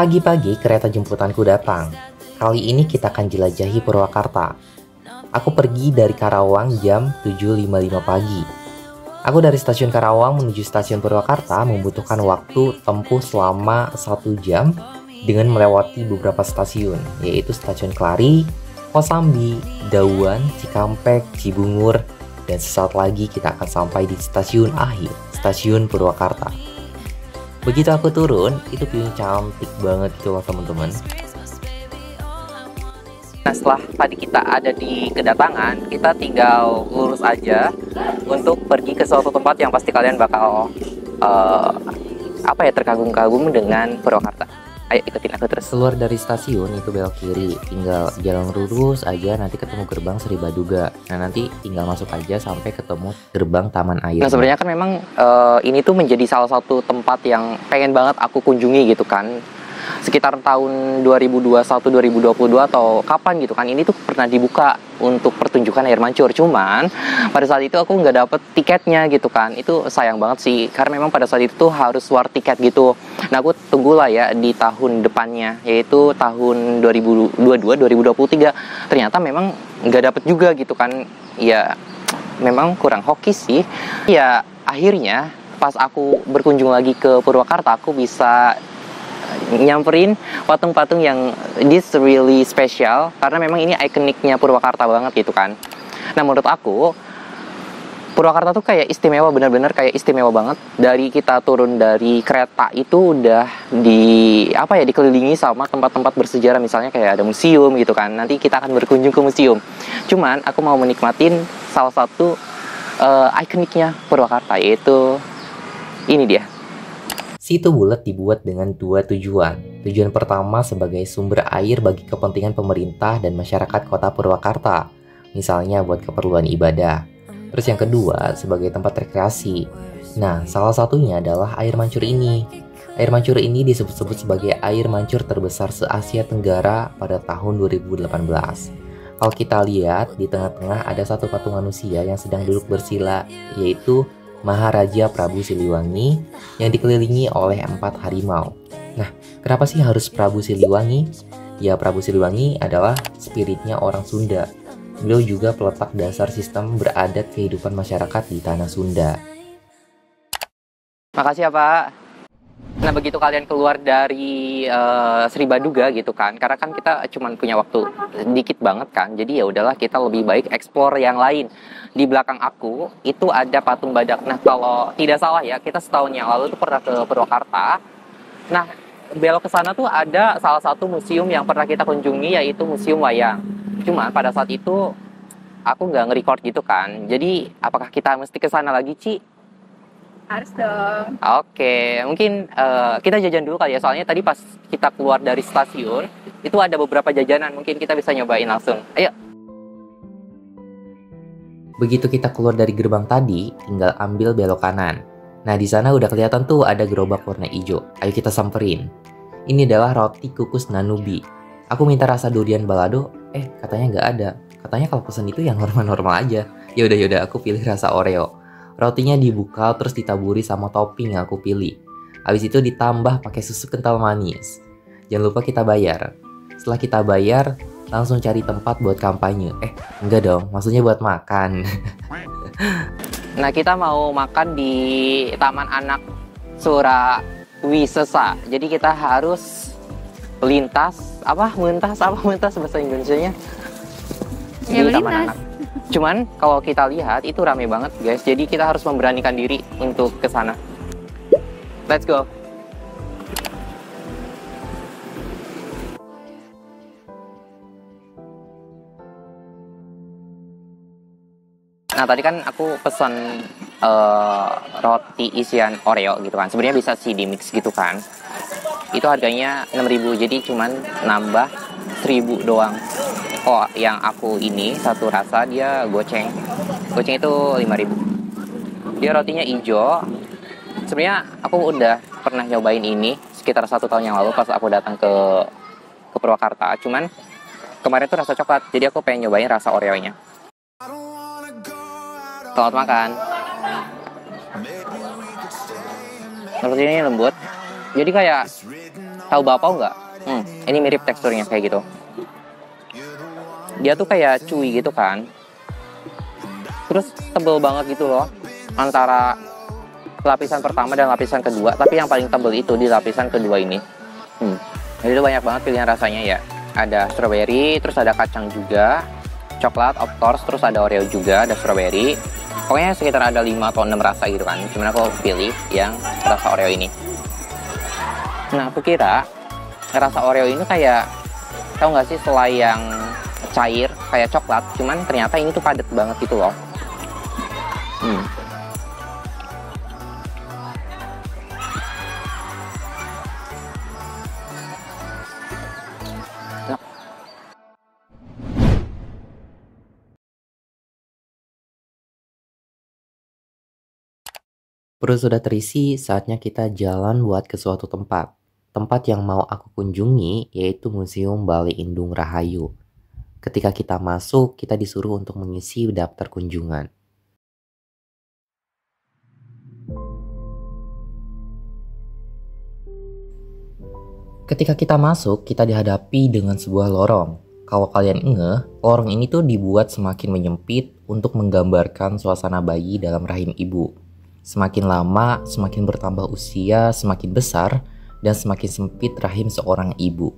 Pagi-pagi kereta jemputanku datang. Kali ini kita akan jelajahi Purwakarta. Aku pergi dari Karawang jam 7.55 pagi. Aku dari stasiun Karawang menuju stasiun Purwakarta membutuhkan waktu tempuh selama 1 jam dengan melewati beberapa stasiun, yaitu Stasiun Klari, Kosambi, Dauan, Cikampek, Cibungur, dan sesaat lagi kita akan sampai di stasiun akhir, Stasiun Purwakarta. Begitu aku turun, itu view-nya cantik banget gitu loh teman-teman. Nah, setelah tadi kita ada di kedatangan, kita tinggal lurus aja untuk pergi ke suatu tempat yang pasti kalian bakal terkagum-kagum dengan Purwakarta. Ayo ikutin aku terus. Keluar dari stasiun itu belok kiri, tinggal jalan lurus aja nanti ketemu gerbang Sri Baduga. Nah, nanti tinggal masuk aja sampai ketemu gerbang Taman Air. Nah, sebenarnya kan memang ini tuh menjadi salah satu tempat yang pengen banget aku kunjungi gitu kan. Sekitar tahun 2021, 2022 atau kapan gitu kan, ini tuh pernah dibuka untuk pertunjukan air mancur. Cuman pada saat itu aku nggak dapet tiketnya gitu kan. Itu sayang banget sih, karena memang pada saat itu tuh harus war tiket gitu. Nah, aku tunggulah ya di tahun depannya, yaitu tahun 2022, 2023. Ternyata memang nggak dapet juga gitu kan. Ya memang kurang hoki sih. Ya akhirnya pas aku berkunjung lagi ke Purwakarta, aku bisa nyamperin patung-patung yang this really special, karena memang ini ikoniknya Purwakarta banget gitu kan. Nah, menurut aku Purwakarta tuh kayak istimewa, benar-benar kayak istimewa banget. Dari kita turun dari kereta itu udah dikelilingi sama tempat-tempat bersejarah, misalnya kayak ada museum gitu kan. Nanti kita akan berkunjung ke museum. Cuman aku mau menikmatin salah satu ikoniknya Purwakarta, yaitu ini dia. Situ Bulet dibuat dengan 2 tujuan. Tujuan pertama sebagai sumber air bagi kepentingan pemerintah dan masyarakat kota Purwakarta, misalnya buat keperluan ibadah. Terus yang kedua sebagai tempat rekreasi. Nah, salah satunya adalah air mancur ini. Air mancur ini disebut-sebut sebagai air mancur terbesar se-Asia Tenggara pada tahun 2018. Kalau kita lihat, di tengah-tengah ada satu patung manusia yang sedang duduk bersila, yaitu Maharaja Prabu Siliwangi yang dikelilingi oleh 4 harimau. Nah, kenapa sih harus Prabu Siliwangi? Ya, Prabu Siliwangi adalah spiritnya orang Sunda. Beliau juga peletak dasar sistem beradat kehidupan masyarakat di tanah Sunda. Makasih ya, Pak. Nah, begitu kalian keluar dari Sri Baduga gitu kan, karena kan kita cuma punya waktu dikit banget kan, jadi ya udahlah kita lebih baik explore yang lain. Di belakang aku itu ada patung badak. Nah, kalau tidak salah ya, kita setahun yang lalu tuh pernah ke Purwakarta. Nah, belok ke sana tuh ada salah satu museum yang pernah kita kunjungi, yaitu Museum Wayang. Cuman pada saat itu aku nggak nge-record gitu kan, jadi apakah kita mesti ke sana lagi, Ci? Harus dong. Oke, mungkin kita jajan dulu kali ya, soalnya tadi pas kita keluar dari stasiun itu ada beberapa jajanan, mungkin kita bisa nyobain langsung. Ayo. Begitu kita keluar dari gerbang tadi, tinggal ambil belok kanan. Nah, di sana udah kelihatan tuh ada gerobak warna hijau. Ayo kita samperin. Ini adalah roti kukus Nanubi. Aku minta rasa durian balado, katanya nggak ada. Katanya kalau pesen itu yang normal-normal aja. Yaudah, aku pilih rasa Oreo. Rotinya dibuka terus ditaburi sama topping yang aku pilih. Habis itu ditambah pakai susu kental manis. Jangan lupa kita bayar. Setelah kita bayar, langsung cari tempat buat kampanye. Enggak dong, maksudnya buat makan. Nah, kita mau makan di Taman Anak Surawisesa. Jadi kita harus melintas bahasa Indonesianya? Ya, Di Taman Anak. Cuman kalau kita lihat itu rame banget, guys. Jadi kita harus memberanikan diri untuk ke sana. Let's go. Nah, tadi kan aku pesan roti isian Oreo gitu kan. Sebenarnya bisa sih di mix gitu kan. Itu harganya 6.000, jadi cuman nambah 1.000 doang. Oh, yang aku ini satu rasa dia goceng. Goceng itu 5.000. Dia rotinya hijau. Sebenarnya aku udah pernah nyobain ini sekitar 1 tahun yang lalu pas aku datang ke Purwakarta. Cuman kemarin tuh rasa coklat, jadi aku pengen nyobain rasa Oreo-nya. Selamat makan. Roti ini lembut. Jadi kayak Tahu bakpao nggak? Ini mirip teksturnya kayak gitu. Dia tuh kayak chewy gitu kan. Terus tebel banget gitu loh antara lapisan pertama dan lapisan kedua. Tapi yang paling tebel itu di lapisan kedua ini. Jadi itu banyak banget pilihan rasanya ya. Ada strawberry, terus ada kacang juga, coklat of course, terus ada Oreo juga, ada strawberry. Pokoknya sekitar ada 5 atau 6 rasa gitu kan. Cuman aku pilih yang rasa Oreo ini. Nah, aku kira rasa Oreo ini kayak, tahu nggak sih, selai yang cair kayak coklat, cuman ternyata ini tuh padat banget gitu loh. Perut sudah terisi, saatnya kita jalan buat ke suatu tempat. Tempat yang mau aku kunjungi yaitu Museum Bale Indung Rahayu. Ketika kita masuk, kita disuruh untuk mengisi daftar kunjungan. Ketika kita masuk, kita dihadapi dengan sebuah lorong. Kalau kalian ngeh, lorong ini tuh dibuat semakin menyempit untuk menggambarkan suasana bayi dalam rahim ibu. Semakin lama, semakin bertambah usia, semakin besar, dan semakin sempit rahim seorang ibu.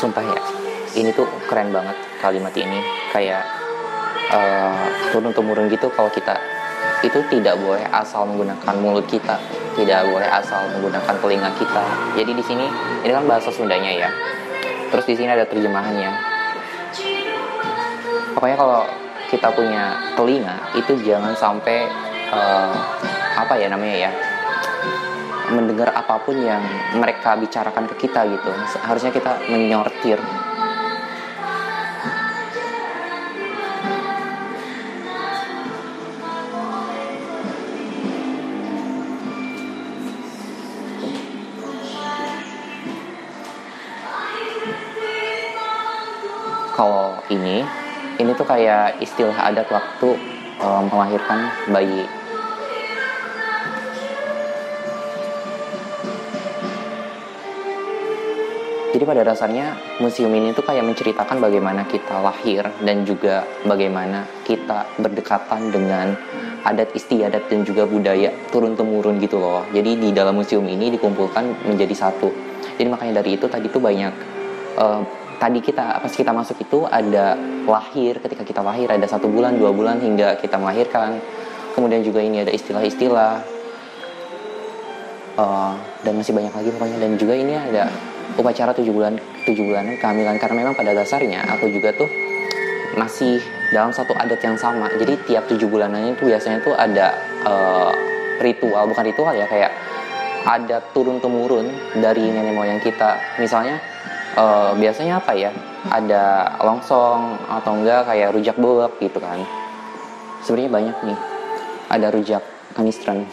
Sumpah ya, ini tuh keren banget kalimat ini. Kayak turun-temurun gitu kalau kita itu tidak boleh asal menggunakan mulut kita, tidak boleh asal menggunakan telinga kita. Jadi di sini ini kan bahasa Sundanya ya. Terus di sini ada terjemahannya. Pokoknya kalau kita punya telinga itu jangan sampai mendengar apapun yang mereka bicarakan ke kita gitu. Harusnya kita menyortir. Kalau ini tuh kayak istilah adat waktu melahirkan bayi. Jadi pada dasarnya museum ini tuh kayak menceritakan bagaimana kita lahir dan juga bagaimana kita berdekatan dengan adat istiadat dan juga budaya turun-temurun gitu loh. Jadi di dalam museum ini dikumpulkan menjadi satu. Jadi makanya dari itu tadi tuh banyak tadi pas kita masuk itu ada lahir, ketika kita lahir ada 1 bulan, 2 bulan hingga kita melahirkan. Kemudian juga ini ada istilah-istilah dan masih banyak lagi pokoknya. Dan juga ini ada upacara 7 bulanan kehamilan, karena memang pada dasarnya aku juga tuh masih dalam satu adat yang sama. Jadi tiap 7 bulanannya itu biasanya tuh ada ritual, bukan ritual ya, kayak ada turun-temurun dari nenek moyang kita. Misalnya biasanya apa ya, ada longsong atau enggak kayak rujak bebek gitu kan. Sebenarnya banyak nih, ada rujak kanistran.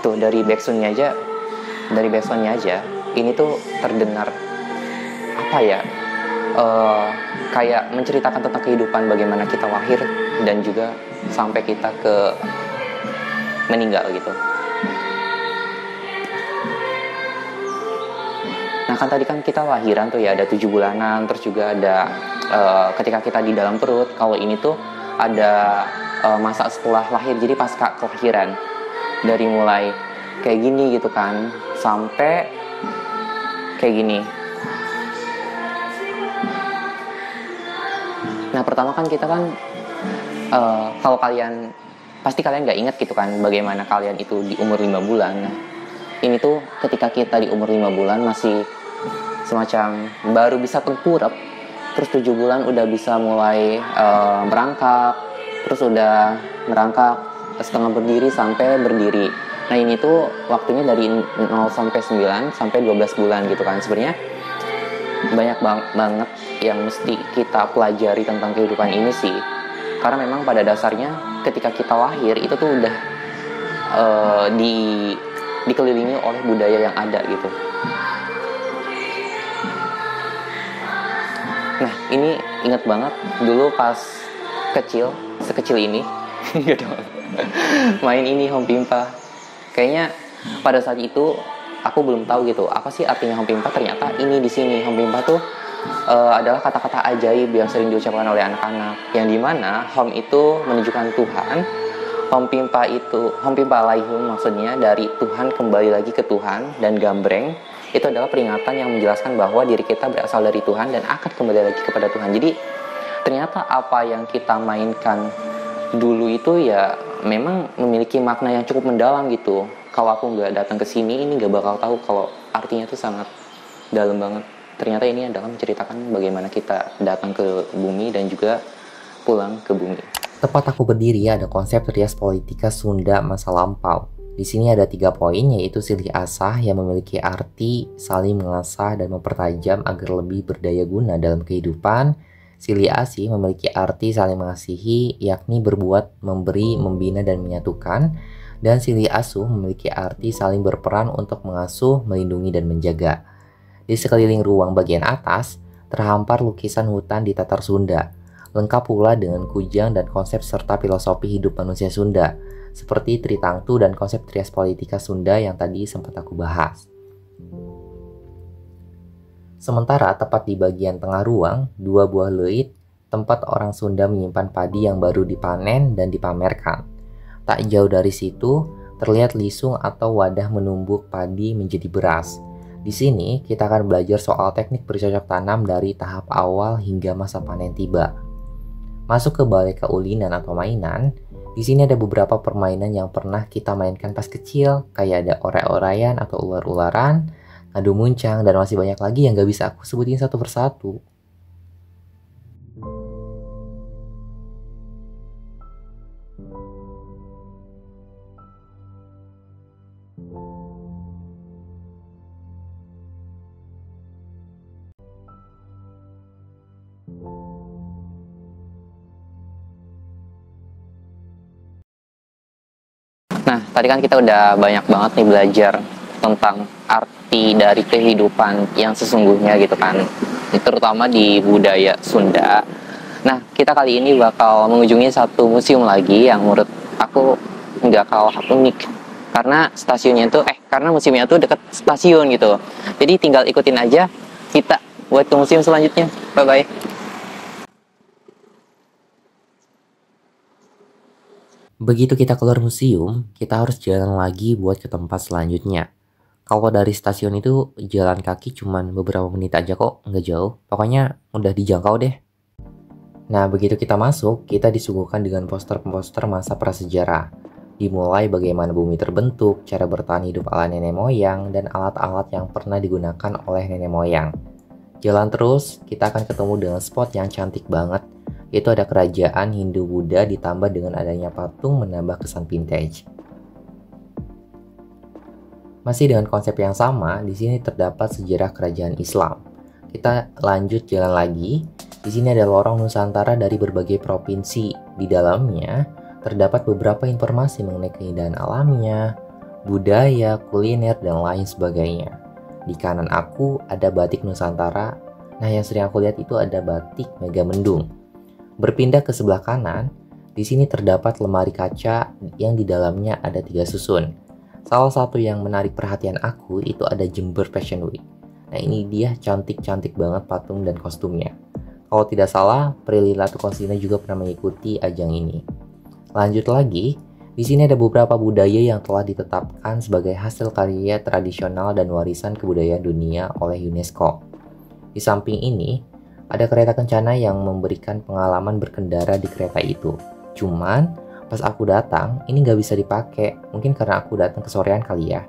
Tuh dari backsoundnya aja ini tuh terdengar apa ya, kayak menceritakan tentang kehidupan, bagaimana kita lahir dan juga sampai kita ke meninggal gitu. Nah kan tadi kan kita lahiran tuh ya, ada 7 bulanan, terus juga ada ketika kita di dalam perut. Kalau ini tuh ada masa setelah lahir, jadi pasca kelahiran, dari mulai kayak gini gitu kan sampai kayak gini. Nah pertama kan kita kan kalau pasti kalian nggak ingat gitu kan bagaimana kalian itu di umur 5 bulan. Nah, ini tuh ketika kita di umur 5 bulan masih semacam baru bisa tengkurap, terus 7 bulan udah bisa mulai merangkak, terus udah merangkak setengah berdiri sampai berdiri. Nah ini tuh waktunya dari 0 sampai 9 sampai 12 bulan gitu kan. Sebenarnya banyak banget yang mesti kita pelajari tentang kehidupan ini sih. Karena memang pada dasarnya ketika kita lahir itu tuh udah dikelilingi oleh budaya yang ada gitu. Nah ini ingat banget dulu pas sekecil ini nggak dong, main ini Home Pimpa. Kayaknya pada saat itu aku belum tahu gitu apa sih artinya Home Pimpa. Ternyata ini di sini Home Pimpa tuh adalah kata-kata ajaib yang sering diucapkan oleh anak-anak, yang dimana home itu menunjukkan Tuhan. Home Pimpa Alaihum maksudnya dari Tuhan kembali lagi ke Tuhan, dan gambreng itu adalah peringatan yang menjelaskan bahwa diri kita berasal dari Tuhan dan akan kembali lagi kepada Tuhan. Jadi ternyata apa yang kita mainkan dulu itu ya memang memiliki makna yang cukup mendalam gitu. Kalau aku nggak datang ke sini, ini nggak bakal tahu kalau artinya itu sangat dalam banget. Ternyata ini adalah menceritakan bagaimana kita datang ke bumi dan juga pulang ke bumi. Tepat aku berdiri ada konsep rias politika Sunda masa lampau. Di sini ada 3 poin, yaitu silih asah yang memiliki arti saling mengasah dan mempertajam agar lebih berdaya guna dalam kehidupan. Silih asih memiliki arti saling mengasihi, yakni berbuat, memberi, membina, dan menyatukan. Dan silih asuh memiliki arti saling berperan untuk mengasuh, melindungi, dan menjaga. Di sekeliling ruang bagian atas, terhampar lukisan hutan di Tatar Sunda. Lengkap pula dengan kujang dan konsep serta filosofi hidup manusia Sunda, seperti Tritangtu dan konsep trias politika Sunda yang tadi sempat aku bahas. Sementara tepat di bagian tengah ruang, 2 buah leit, tempat orang Sunda menyimpan padi yang baru dipanen dan dipamerkan. Tak jauh dari situ, terlihat lisung atau wadah menumbuk padi menjadi beras. Di sini, kita akan belajar soal teknik bercocok tanam dari tahap awal hingga masa panen tiba. Masuk ke balai keulinan atau mainan, di sini ada beberapa permainan yang pernah kita mainkan pas kecil, kayak ada orai-oraian atau ular-ularan, ngadu muncang, dan masih banyak lagi yang gak bisa aku sebutin satu persatu. Nah, tadi kan kita udah banyak banget nih belajar tentang arti dari kehidupan yang sesungguhnya gitu kan, terutama di budaya Sunda. Nah, kita kali ini bakal mengunjungi satu museum lagi yang menurut aku nggak kalah unik. Karena karena museumnya tuh deket stasiun gitu. Jadi tinggal ikutin aja kita buat ke museum selanjutnya. Bye-bye. Begitu kita keluar museum, kita harus jalan lagi buat ke tempat selanjutnya. Kalau dari stasiun itu jalan kaki cuman beberapa menit aja kok, nggak jauh. Pokoknya udah dijangkau deh. Nah, begitu kita masuk, kita disuguhkan dengan poster-poster masa prasejarah. Dimulai bagaimana bumi terbentuk, cara bertahan hidup ala nenek moyang, dan alat-alat yang pernah digunakan oleh nenek moyang. Jalan terus, kita akan ketemu dengan spot yang cantik banget, yaitu ada kerajaan Hindu-Buddha ditambah dengan adanya patung menambah kesan vintage. Masih dengan konsep yang sama, di sini terdapat sejarah kerajaan Islam. Kita lanjut jalan lagi. Di sini ada lorong Nusantara dari berbagai provinsi. Di dalamnya terdapat beberapa informasi mengenai keindahan alamnya, budaya, kuliner, dan lain sebagainya. Di kanan aku ada batik Nusantara. Nah, yang sering aku lihat itu ada batik Megamendung. Berpindah ke sebelah kanan, di sini terdapat lemari kaca yang di dalamnya ada 3 susun. Salah satu yang menarik perhatian aku itu ada Jember Fashion Week. Nah, ini dia cantik-cantik banget patung dan kostumnya. Kalau tidak salah, Prilly Latuconsina juga pernah mengikuti ajang ini. Lanjut lagi, di sini ada beberapa budaya yang telah ditetapkan sebagai hasil karya tradisional dan warisan kebudayaan dunia oleh UNESCO. Di samping ini, ada kereta kencana yang memberikan pengalaman berkendara di kereta itu. Cuman, pas aku datang, ini nggak bisa dipakai. Mungkin karena aku datang kesorean kali ya.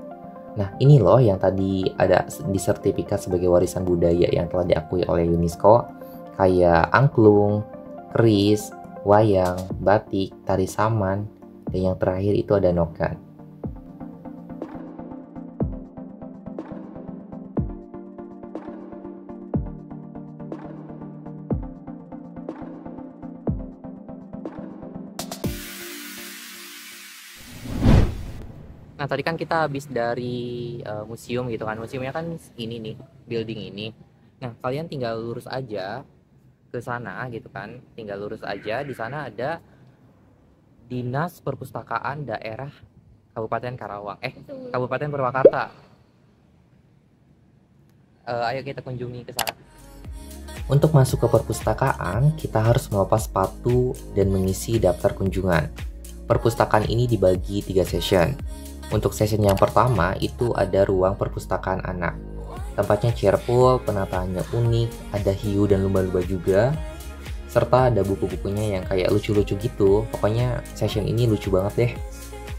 Nah, ini loh yang tadi ada di sertifikat sebagai warisan budaya yang telah diakui oleh UNESCO. Kayak angklung, keris, wayang, batik, tari saman, dan yang terakhir itu ada noken. Nah, tadi kan kita habis dari museum gitu kan. Museumnya kan ini nih, building ini. Nah, kalian tinggal lurus aja ke sana gitu kan. Tinggal lurus aja, di sana ada Dinas Perpustakaan Daerah Kabupaten Karawang. Kabupaten Purwakarta. Ayo kita kunjungi ke sana. Untuk masuk ke perpustakaan, kita harus melepas sepatu dan mengisi daftar kunjungan. Perpustakaan ini dibagi 3 session. Untuk session yang pertama itu ada ruang perpustakaan anak. Tempatnya cheerful, penataannya unik, ada hiu dan lumba-lumba juga, serta ada buku-bukunya yang kayak lucu-lucu gitu. Pokoknya session ini lucu banget deh.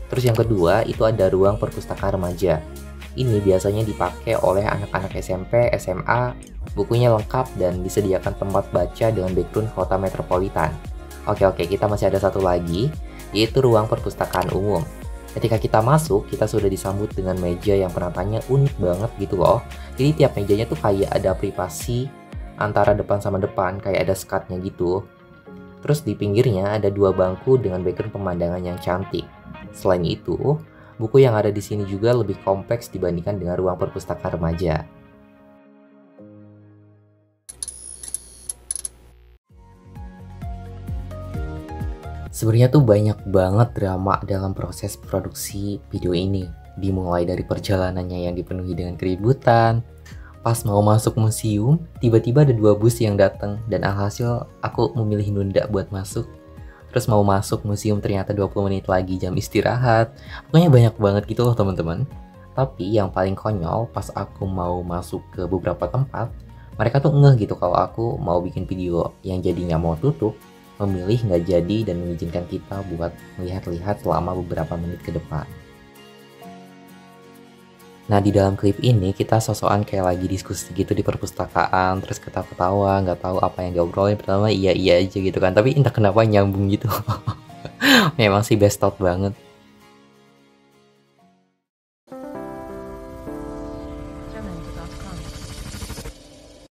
Terus yang kedua itu ada ruang perpustakaan remaja. Ini biasanya dipakai oleh anak-anak SMP, SMA, bukunya lengkap dan disediakan tempat baca dengan background kota metropolitan. Oke, kita masih ada satu lagi, yaitu ruang perpustakaan umum. Ketika kita masuk, kita sudah disambut dengan meja yang penatanya unik banget gitu loh. Jadi tiap mejanya tuh kayak ada privasi antara depan sama depan, kayak ada skatnya gitu. Terus di pinggirnya ada 2 bangku dengan background pemandangan yang cantik. Selain itu, buku yang ada di sini juga lebih kompleks dibandingkan dengan ruang perpustakaan remaja. Sebenarnya tuh banyak banget drama dalam proses produksi video ini. Dimulai dari perjalanannya yang dipenuhi dengan keributan. Pas mau masuk museum, tiba-tiba ada 2 bus yang datang dan alhasil aku memilih nunda buat masuk. Terus mau masuk museum ternyata 20 menit lagi jam istirahat. Pokoknya banyak banget gitu loh teman-teman. Tapi yang paling konyol pas aku mau masuk ke beberapa tempat, mereka tuh ngeh gitu kalau aku mau bikin video yang jadinya mau tutup, memilih nggak jadi dan mengizinkan kita buat melihat-lihat selama beberapa menit ke depan. Nah, di dalam klip ini kita sosokan kayak lagi diskusi gitu di perpustakaan, terus ketawa-ketawa, nggak tahu apa yang diobrolin. Pertama iya aja gitu kan, tapi entah kenapa nyambung gitu. Memang sih best out banget.